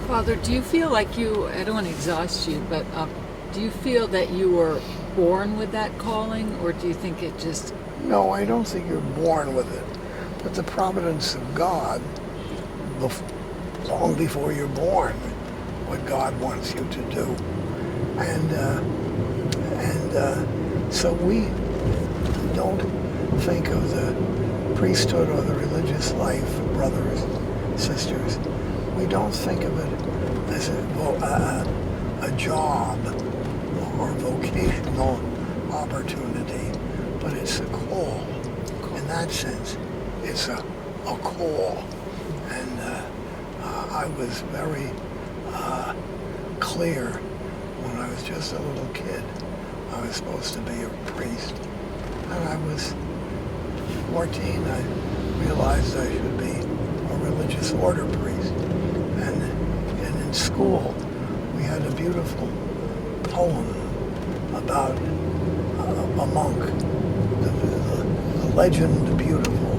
Father, do you feel like I don't want to exhaust you, but do you feel that you were born with that calling, or do you think it just... No, I don't think you're born with it. But the providence of God, long before you're born, what God wants you to do. And so we don't think of the priesthood or the religious life, brothers, sisters. We don't think of it as a job or vocational opportunity, but it's a call. In that sense, it's a call. And I was very clear when I was just a little kid. I was supposed to be a priest. And I was 14, I realized I should be a religious order priest. And in school, we had a beautiful poem about a monk, the legend beautiful,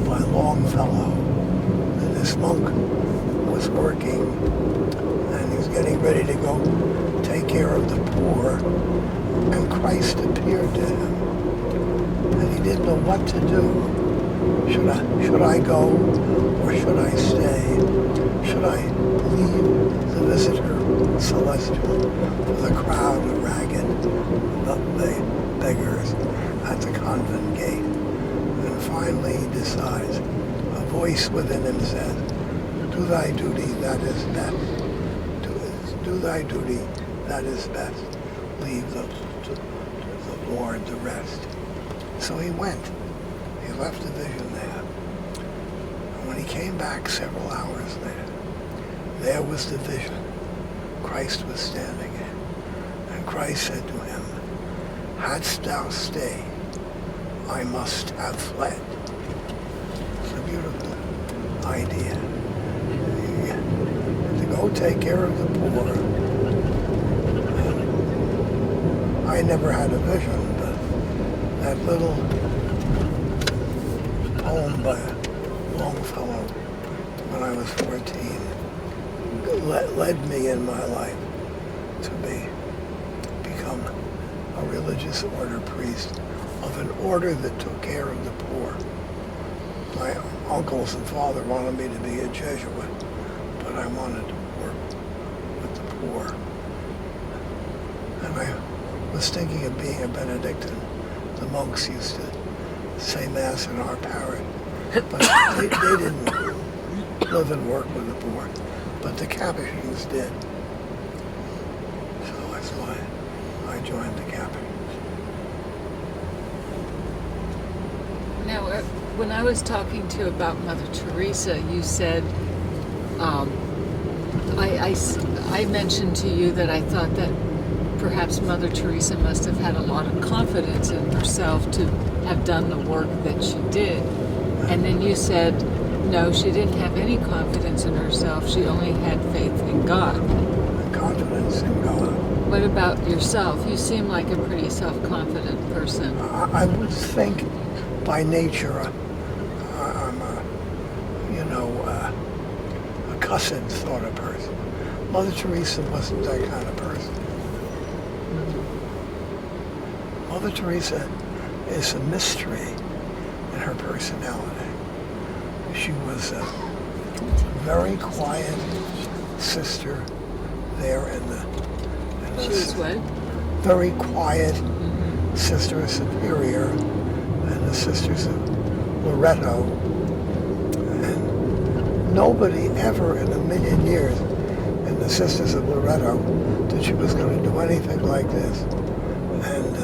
by Longfellow. And this monk was working, and he was getting ready to go take care of the poor, and Christ appeared to him, and he didn't know what to do. Should I go, or should I stay? Should I leave the visitor celestial for the crowd of ragged beggars at the convent gate? And finally he decides. A voice within him says, "Do thy duty, that is best. Do thy duty, that is best. Leave to the Lord the rest." So he went. He left the vision there. And when he came back several hours later, there was the vision. Christ was standing in. And Christ said to him, "Hadst thou stayed, I must have fled." It's a beautiful idea. To go take care of the poor. And I never had a vision, but that little poem by Longfellow when I was 14 led me in my life to become a religious order priest of an order that took care of the poor. My uncles and father wanted me to be a Jesuit, but I wanted to work with the poor. And I was thinking of being a Benedictine. The monks used to say Mass in our parish, but they didn't live and work with the poor, but the Capuchins did. So that's why I joined the Capuchins. Now, when I was talking to you about Mother Teresa, you said, I mentioned to you that I thought that perhaps Mother Teresa must have had a lot of confidence in herself to have done the work that she did. And then you said, no, she didn't have any confidence in herself. She only had faith in God. Confidence in God. What about yourself? You seem like a pretty self-confident person. I would think by nature I'm a cussed sort of person. Mother Teresa wasn't that kind of person. Mother Teresa is a mystery in her personality. She was a very quiet sister there in the She was what? Very quiet sister superior and the sisters of Loretto. And nobody ever in a million years in the sisters of Loretto that she was going to do anything like this. And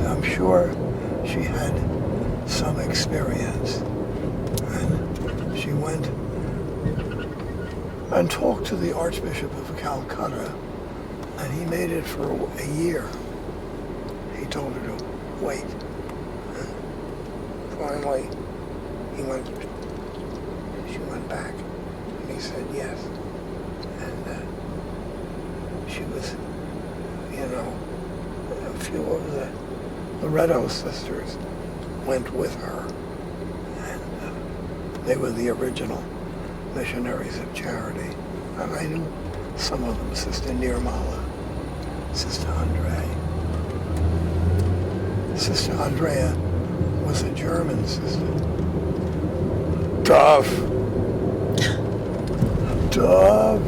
I'm sure she had some experience. And she went and talked to the Archbishop of Calcutta, and he made it for a year. He told her to wait. And finally, she went back, and he said yes. And she was, a few of the Loretto sisters went with her. And They were the original missionaries of charity. And I knew some of them, Sister Nirmala, Sister Andrea. Sister Andrea was a German sister. Tough. Tough.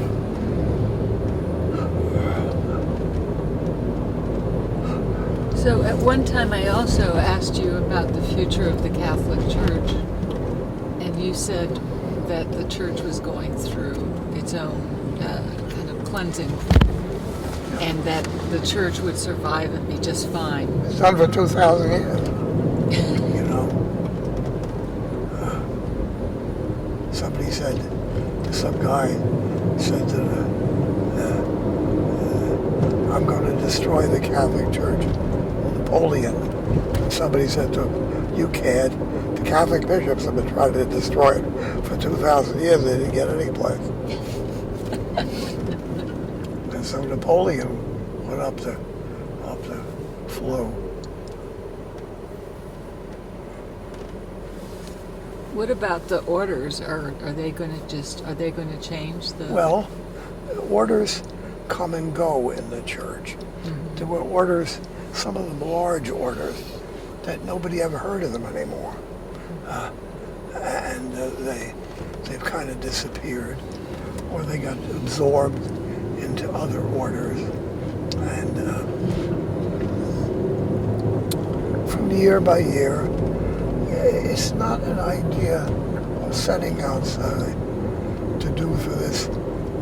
So at one time I also asked you about the future of the Catholic Church, and you said that the Church was going through its own kind of cleansing, and that the Church would survive and be just fine. It's done for 2,000 years. You know, somebody said, some guy said that I'm going to destroy the Catholic Church. Napoleon. And somebody said to him, you can't. The Catholic bishops have been trying to destroy it for 2,000 years. They didn't get any place. And so Napoleon went up the flow. What about the orders? Are they going to change the? Well, orders come and go in the church. Mm-hmm. There were orders, some of them large orders, that nobody ever heard of them anymore, and they've kind of disappeared, or they got absorbed into other orders, and from year by year, it's not an idea of setting outside to do for this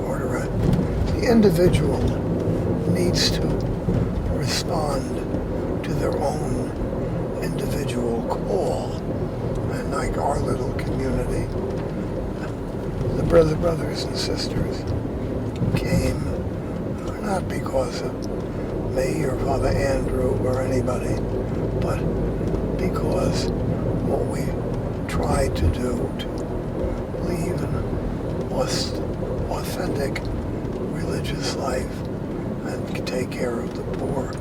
order. The individual needs to respond to their own individual call. And like our little community, the brothers and sisters came not because of me or Father Andrew or anybody, but because what we tried to do to leave an authentic religious life and take care of the poor.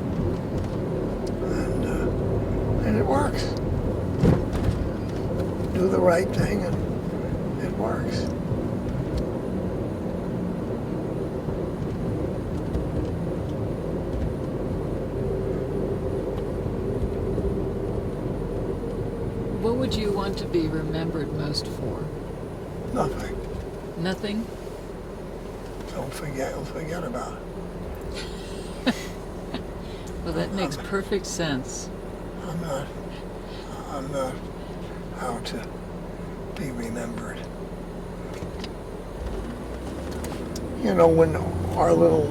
And it works. Do the right thing and it works. What would you want to be remembered most for? Nothing. Nothing? Don't forget about it. Well, that makes perfect sense. I'm not how to be remembered. You know, when our little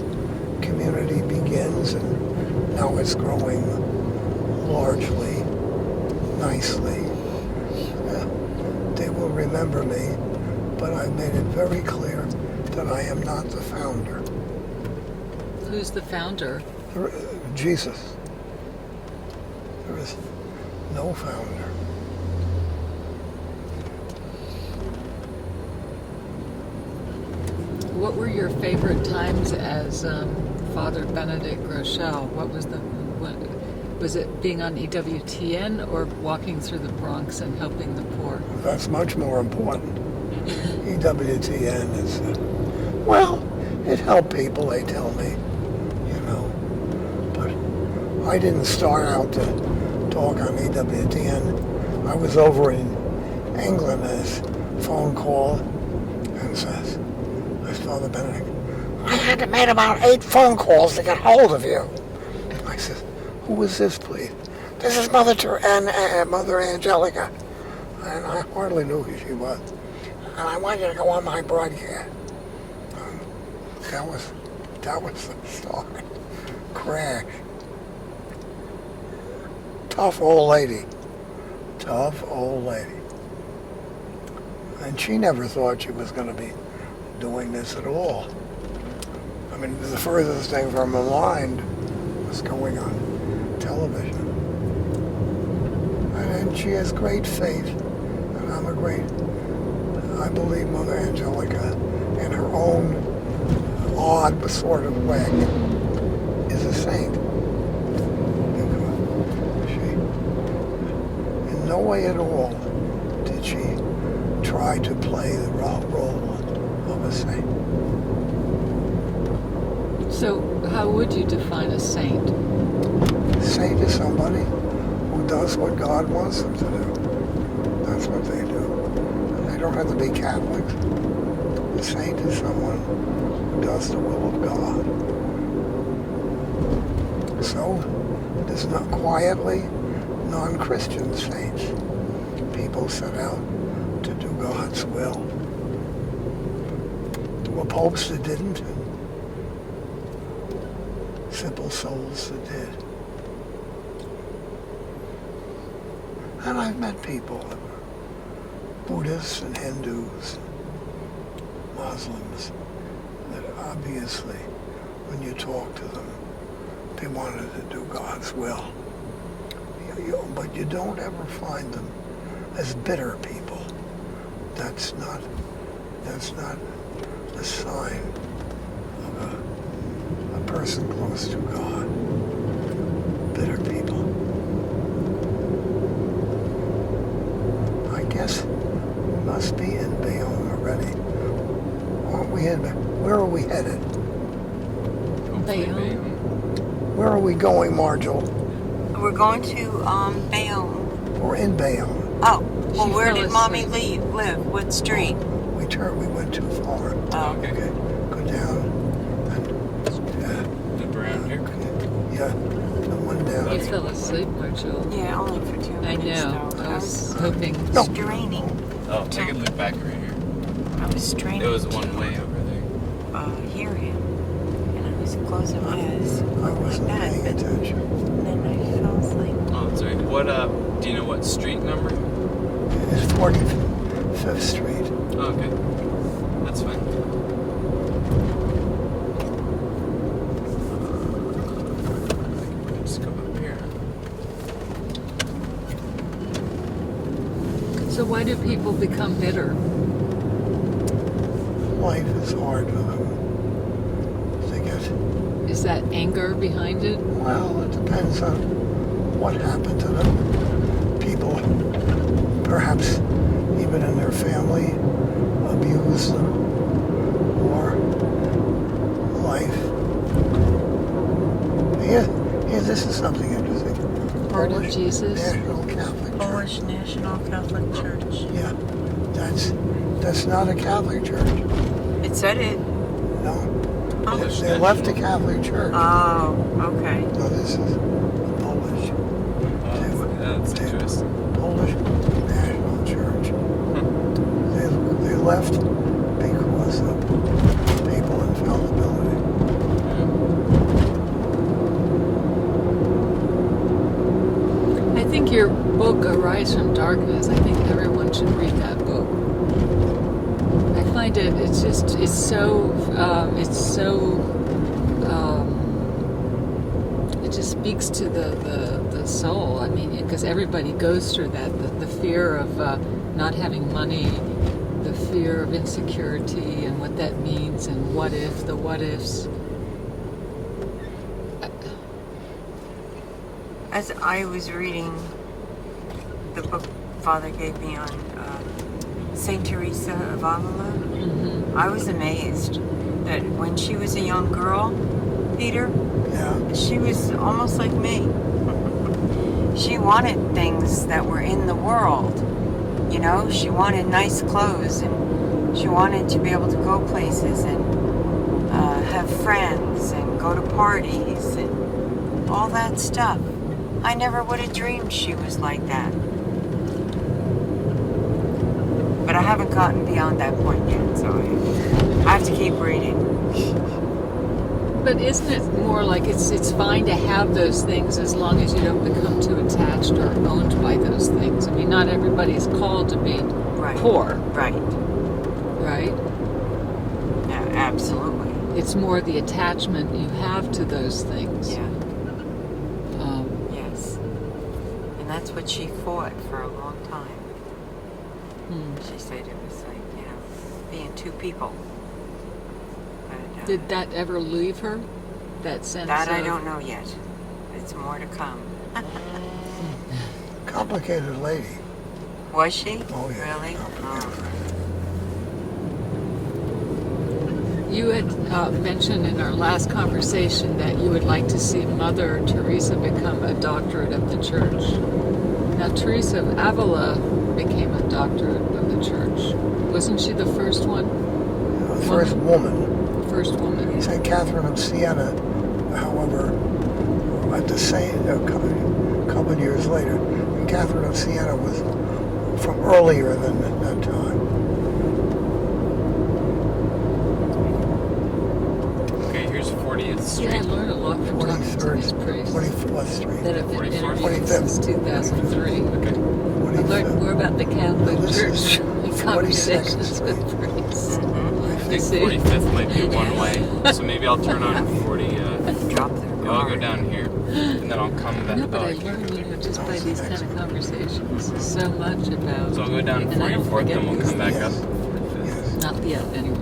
community begins, and now it's growing largely, nicely, they will remember me, but I've made it very clear that I am not the founder. Who's the founder? Jesus. There is no founder. What were your favorite times as Father Benedict Groeschel? Was it being on EWTN or walking through the Bronx and helping the poor? That's much more important. EWTN is, well, it helped people, they tell me, you know. But I didn't start out to talk on EWTN. I was over in England, as phone call and says, Father Benedict, I had to make about 8 phone calls to get hold of you. I said, who is this, please? This is Mother Angelica. And I hardly knew who she was. And I want you to go on my broadcast. That was the start. Crash. Tough old lady. Tough old lady. And she never thought she was going to be doing this at all. I mean, the furthest thing from her mind was going on television. And she has great faith, and I believe Mother Angelica, in her own odd sort of way, is a saint. She, in no way at all did she try try to play the role of a saint. So, how would you define a saint? A saint is somebody who does what God wants them to do. That's what they do. And they don't have to be Catholics. A saint is someone who does the will of God. So, there's not quietly non-Christian saints. People set out to do God's will. There were popes that didn't, and simple souls that did. And I've met people that were Buddhists and Hindus, Muslims, that obviously, when you talk to them, they wanted to do God's will. But you don't ever find them as bitter people. That's not a sign of a person close to God. Bitter people. I guess we must be in Bayonne already. Aren't we in? Where are we headed? Bayonne. Where are we going, Marjol? We're going to Bayonne. We're in Bayonne. Oh, well, She where fell did Mommy asleep. live? What street? We went too far. Oh, Okay. Okay, go down. And, Look around here. yeah, the one down. You fell asleep, Marshall. yeah, only for 2 I minutes. know. Though. I was I hoping. No. was straining. Oh, I can look back right here. I was straining. It was to, one way over there. Hear him, and I was closing my eyes I wasn't like that, paying but attention. then I fell asleep. Oh, that's right. What, do you know what street number? It's 45th Street. Oh, okay. That's fine. Let's go up here. So, why do people become bitter? Life is hard for them. They get, Is that anger behind it? well, it depends on what happened to them. People, perhaps even in their family, abuse them, or life. Here, this is something interesting. Heart of Polish Jesus? National Catholic Church. Polish National Catholic Church. Yeah, that's not a Catholic church. It said it. No, Polish they left the National. Catholic Church. Oh, okay. No, this is Polish. Oh, that's interesting. Polish National Church. They left because of papal infallibility. I think your book, Arise from Darkness, I think everyone should read that book. I find it's so, it just speaks to the soul. I mean, because everybody goes through that, the fear of not having money, the fear of insecurity and what that means, and the what ifs. As I was reading the book Father gave me on Saint Teresa of Avila, I was amazed that when she was a young girl, Peter, Yeah, she was almost like me. She wanted things that were in the world. You know, she wanted nice clothes, and she wanted to be able to go places and have friends and go to parties and all that stuff. I never would have dreamed she was like that. But I haven't gotten beyond that point yet, so I have to keep reading. But isn't it more like it's fine to have those things as long as you don't become too attached or owned by those things? I mean, not everybody's called to be Right. poor, Right. right? Yeah, absolutely. It's more the attachment you have to those things. Yeah. Yes. And that's what she fought for a long time. She said it was like, you know, being two people. But, Did that ever leave her? That sense that I of- don't know yet. It's more to come. complicated lady. Was she? Oh, yeah. Really? Complicated Oh. lady. You had mentioned in our last conversation that you would like to see Mother Teresa become a doctorate of the Church. Now, Teresa of Avila became a doctorate of the Church. Wasn't she the first one? The first woman. First woman. St. Catherine of Siena, however, at the same a couple of years later, and Catherine of Siena was from earlier than that time. Okay, here's 40th Street. Yeah, I learned a lot from talking to 43rd, these priests 24th Street, that have been 44th. interviewed since 2003. Okay. I learned more about the Catholic This is Church in 42nd conversations Street. with priests. I think see? 45th might be one way. So maybe I'll turn on 40. Drop their I'll go guard. down here, and then I'll come back. No, but I can't learned, go you know, there. just by these kind of conversations, so much about. So I'll go down and I don't 44th, forget then we'll these come back up. things. Yes. Not yet, anyway.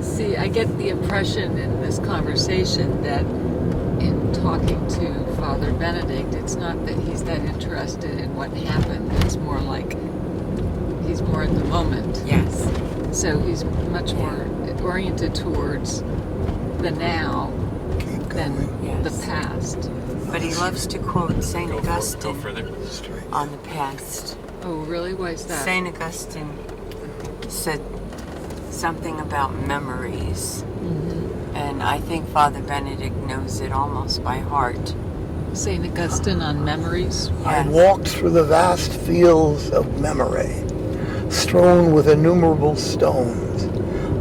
See, I get the impression in this conversation that in talking to Father Benedict, it's not that he's that interested in what happened. It's more like he's more in the moment. Yes. So he's much more oriented towards the now Keep than going. Yes. the past. But he loves to quote St. Go Augustine further. Straight. on the past. Oh, really? Why is that? St. Augustine said something about memories. Mhm. And I think Father Benedict knows it almost by heart. St. Augustine on memories. I Yes. walked through the vast fields of memory, strewn with innumerable stones,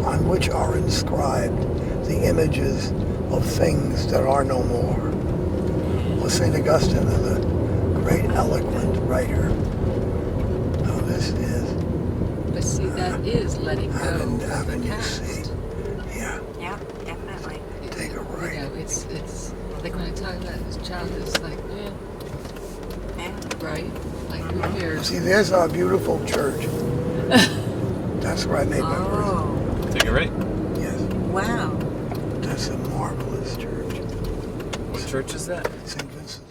on which are inscribed the images of things that are no more. Well, St. Augustine is a great eloquent writer. Now this is But see, that is letting go of the Avenue C. past. Yeah, Yeah, definitely. take a You right. know, it's like when I talk about his childhood, it's like, Yeah. right? Like, who cares? See, there's our beautiful church. That's where I made my first. Oh, Take it right. Yes, wow. that's a marvelous church. What church is that? St. Vincent.